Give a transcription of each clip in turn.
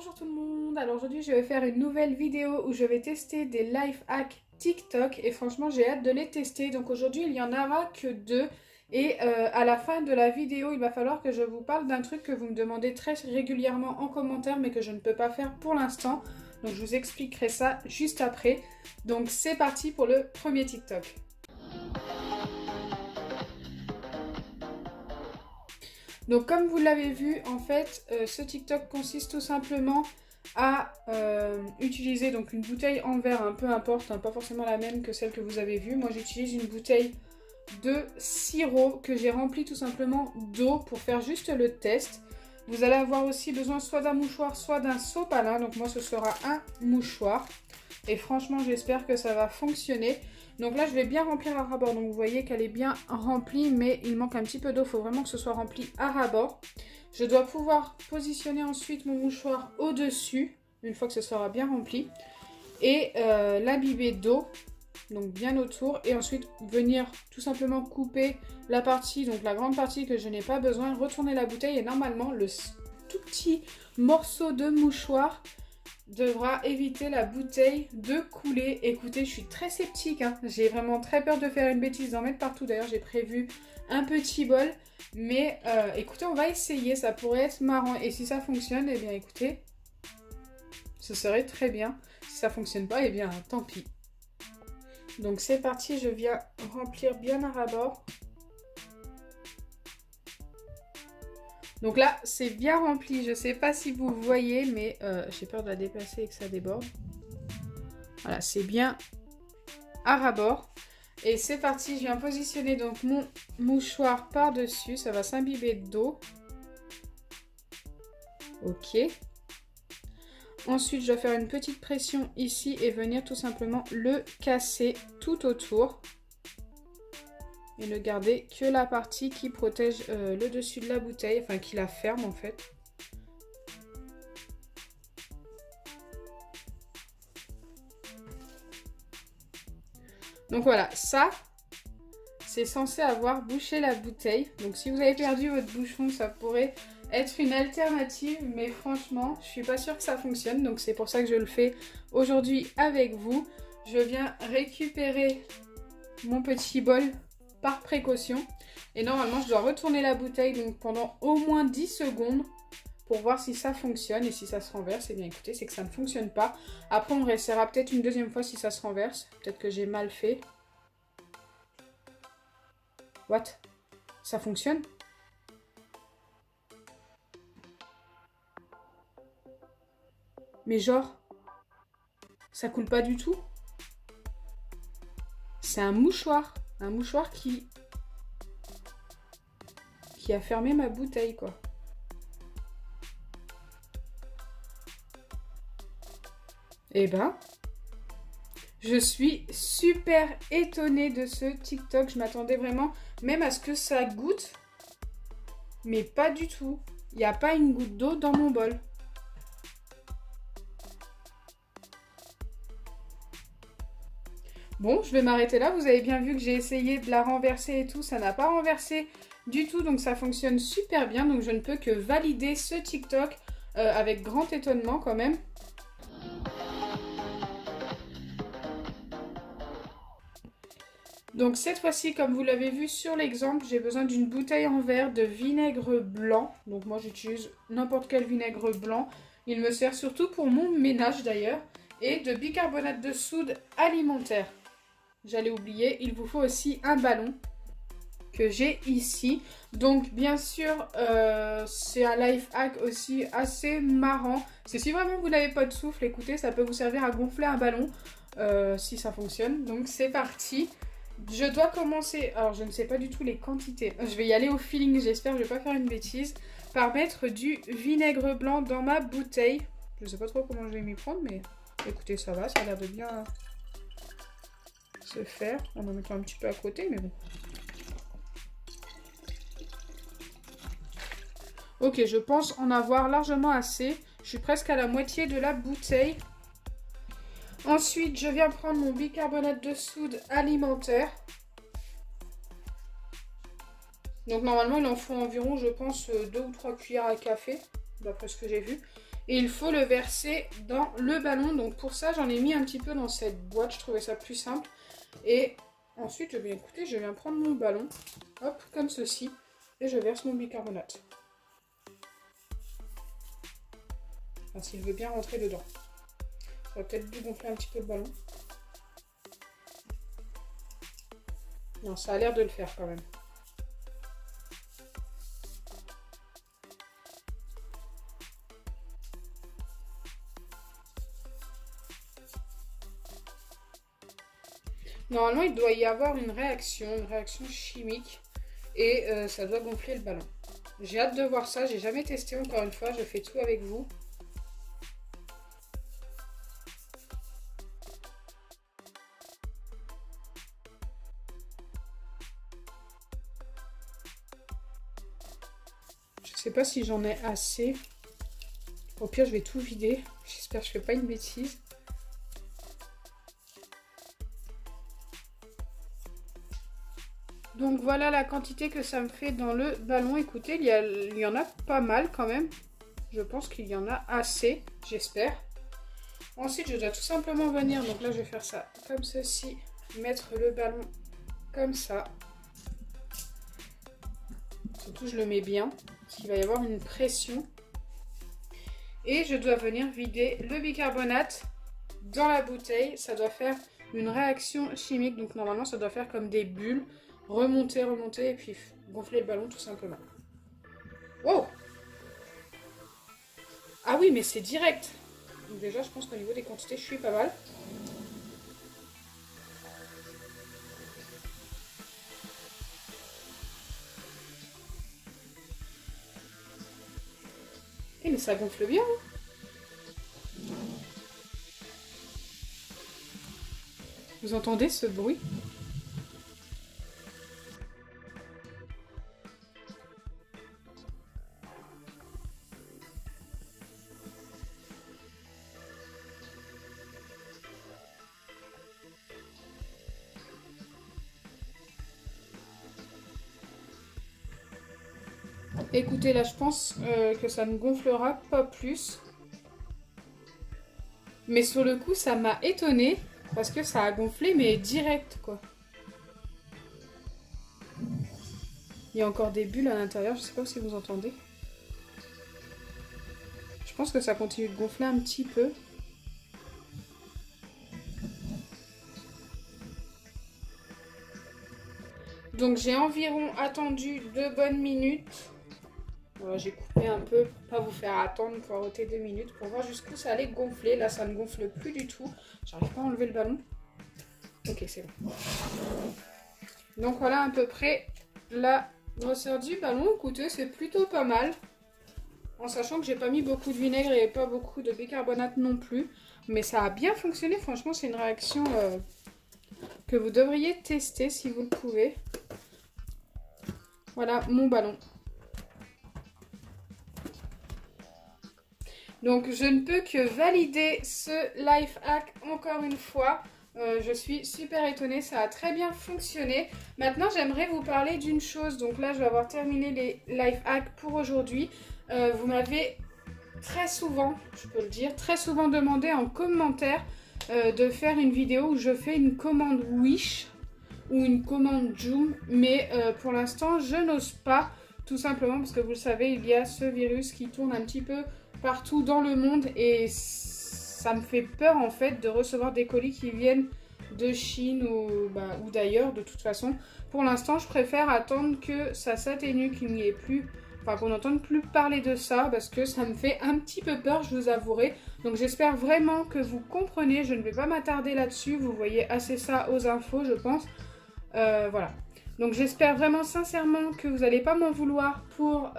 Bonjour tout le monde, alors aujourd'hui je vais faire une nouvelle vidéo où je vais tester des life hacks TikTok et franchement j'ai hâte de les tester. Donc aujourd'hui il n'y en aura que deux et à la fin de la vidéo il va falloir que je vous parle d'un truc que vous me demandez très régulièrement en commentaire mais que je ne peux pas faire pour l'instant. Donc je vous expliquerai ça juste après. Donc c'est parti pour le premier TikTok. Donc comme vous l'avez vu, en fait, ce TikTok consiste tout simplement à utiliser donc une bouteille en verre, peu importe, pas forcément la même que celle que vous avez vue. Moi j'utilise une bouteille de sirop que j'ai remplie tout simplement d'eau pour faire juste le test. Vous allez avoir aussi besoin soit d'un mouchoir, soit d'un sopalin. Donc moi ce sera un mouchoir. Et franchement j'espère que ça va fonctionner. Donc là je vais bien remplir à ras-bord, donc vous voyez qu'elle est bien remplie mais il manque un petit peu d'eau, il faut vraiment que ce soit rempli à ras-bord. Je dois pouvoir positionner ensuite mon mouchoir au-dessus, une fois que ce sera bien rempli, et l'imbiber d'eau, donc bien autour, et ensuite venir tout simplement couper la partie, donc la grande partie que je n'ai pas besoin, retourner la bouteille et normalement le tout petit morceau de mouchoir devra éviter la bouteille de couler. Écoutez, je suis très sceptique, j'ai vraiment très peur de faire une bêtise, d'en mettre partout. D'ailleurs, j'ai prévu un petit bol, mais écoutez, on va essayer, ça pourrait être marrant. Et si ça fonctionne, eh bien écoutez, ce serait très bien. Si ça fonctionne pas, eh bien tant pis. Donc c'est parti, je viens remplir bien à ras-bord. Donc là, c'est bien rempli. Je ne sais pas si vous voyez, mais j'ai peur de la déplacer et que ça déborde. Voilà, c'est bien à ras-bord. Et c'est parti, je viens positionner donc mon mouchoir par-dessus. Ça va s'imbiber d'eau. Ok. Ensuite, je dois faire une petite pression ici et venir tout simplement le casser tout autour. Et ne garder que la partie qui protège le dessus de la bouteille, enfin qui la ferme en fait. Donc voilà, ça, c'est censé avoir bouché la bouteille. Donc si vous avez perdu votre bouchon, ça pourrait être une alternative. Mais franchement, je suis pas sûre que ça fonctionne. Donc c'est pour ça que je le fais aujourd'hui avec vous. Je viens récupérer mon petit bol par précaution et normalement je dois retourner la bouteille donc pendant au moins 10 secondes pour voir si ça fonctionne. Et si ça se renverse, et bien écoutez, c'est que ça ne fonctionne pas. Après on réessayera peut-être une deuxième fois si ça se renverse, peut-être que j'ai mal fait. What? Ça fonctionne? Mais genre ça coule pas du tout. C'est un mouchoir qui a fermé ma bouteille, quoi. Eh ben, je suis super étonnée de ce TikTok. Je m'attendais vraiment même à ce que ça goûte, mais pas du tout. Il n'y a pas une goutte d'eau dans mon bol. Bon, je vais m'arrêter là. Vous avez bien vu que j'ai essayé de la renverser et tout. Ça n'a pas renversé du tout, donc ça fonctionne super bien. Donc je ne peux que valider ce TikTok avec grand étonnement quand même. Donc cette fois-ci, comme vous l'avez vu sur l'exemple, j'ai besoin d'une bouteille en verre de vinaigre blanc. Donc moi j'utilise n'importe quel vinaigre blanc. Il me sert surtout pour mon ménage d'ailleurs. Et de bicarbonate de soude alimentaire. J'allais oublier, il vous faut aussi un ballon que j'ai ici. Donc bien sûr, c'est un life hack aussi assez marrant. C'est si vraiment vous n'avez pas de souffle, écoutez, ça peut vous servir à gonfler un ballon si ça fonctionne. Donc c'est parti. Je dois commencer, alors je ne sais pas du tout les quantités. Je vais y aller au feeling, j'espère que je ne vais pas faire une bêtise. Par mettre du vinaigre blanc dans ma bouteille. Je ne sais pas trop comment je vais m'y prendre, mais écoutez, ça va, ça a l'air de bien se faire. En mettant un petit peu à côté, mais bon. Ok, je pense en avoir largement assez. Je suis presque à la moitié de la bouteille. Ensuite, je viens prendre mon bicarbonate de soude alimentaire. Donc normalement, il en faut environ, je pense, 2 ou 3 cuillères à café, d'après ce que j'ai vu. Et il faut le verser dans le ballon. Donc pour ça, j'en ai mis un petit peu dans cette boîte. Je trouvais ça plus simple. Et ensuite, bien écoutez, je viens prendre mon ballon. Hop, comme ceci. Et je verse mon bicarbonate. Enfin, s'il veut bien rentrer dedans. J'aurais peut-être dû gonfler un petit peu le ballon. Non, ça a l'air de le faire quand même. Normalement, il doit y avoir une réaction chimique et ça doit gonfler le ballon. J'ai hâte de voir ça, j'ai jamais testé encore une fois, je fais tout avec vous. Je sais pas si j'en ai assez. Au pire, je vais tout vider. J'espère que je fais pas une bêtise. Donc voilà la quantité que ça me fait dans le ballon. Écoutez, il y en a pas mal quand même. Je pense qu'il y en a assez, j'espère. Ensuite, je dois tout simplement venir. Donc là, je vais faire ça comme ceci. Mettre le ballon comme ça. Surtout, je le mets bien. Parce qu'il va y avoir une pression. Et je dois venir vider le bicarbonate dans la bouteille. Ça doit faire une réaction chimique. Donc normalement, ça doit faire comme des bulles. Remonter, remonter et puis gonfler le ballon tout simplement. Wow! Ah oui, mais c'est direct. Donc déjà, je pense qu'au niveau des quantités, je suis pas mal. Eh mais ça gonfle bien, hein. Vous entendez ce bruit? Écoutez, là, je pense que ça ne gonflera pas plus. Mais sur le coup, ça m'a étonnée parce que ça a gonflé, mais direct, quoi. Il y a encore des bulles à l'intérieur, je sais pas si vous entendez. Je pense que ça continue de gonfler un petit peu. Donc j'ai environ attendu 2 bonnes minutes. Voilà, j'ai coupé un peu pour pas vous faire attendre, pour arrêter 2 minutes pour voir jusqu'où ça allait gonfler. Là, ça ne gonfle plus du tout. J'arrive pas à enlever le ballon. Ok, c'est bon. Donc voilà à peu près la grosseur du ballon. Écoutez, c'est plutôt pas mal. En sachant que j'ai pas mis beaucoup de vinaigre et pas beaucoup de bicarbonate non plus. Mais ça a bien fonctionné. Franchement, c'est une réaction que vous devriez tester si vous le pouvez. Voilà mon ballon. Donc je ne peux que valider ce life hack encore une fois. Je suis super étonnée, ça a très bien fonctionné. Maintenant j'aimerais vous parler d'une chose. Donc là je vais avoir terminé les life hacks pour aujourd'hui. Vous m'avez très souvent, je peux le dire, très souvent demandé en commentaire de faire une vidéo où je fais une commande Wish ou une commande Joom. Mais pour l'instant je n'ose pas, tout simplement parce que vous le savez, il y a ce virus qui tourne un petit peu partout dans le monde et ça me fait peur en fait de recevoir des colis qui viennent de Chine ou d'ailleurs. De toute façon, pour l'instant je préfère attendre que ça s'atténue, qu'il n'y ait plus, enfin qu'on n'entende plus parler de ça, parce que ça me fait un petit peu peur, je vous avouerai. Donc j'espère vraiment que vous comprenez, je ne vais pas m'attarder là-dessus, vous voyez assez ça aux infos je pense. Voilà, donc j'espère vraiment sincèrement que vous n'allez pas m'en vouloir pour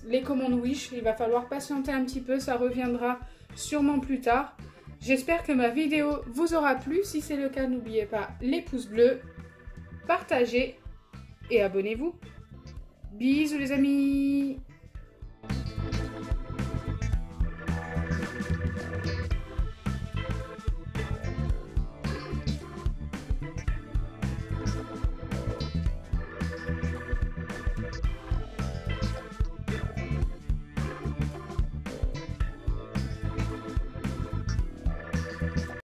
les commandes Wish. Il va falloir patienter un petit peu, ça reviendra sûrement plus tard. J'espère que ma vidéo vous aura plu. Si c'est le cas, n'oubliez pas les pouces bleus, partagez et abonnez-vous. Bisous les amis!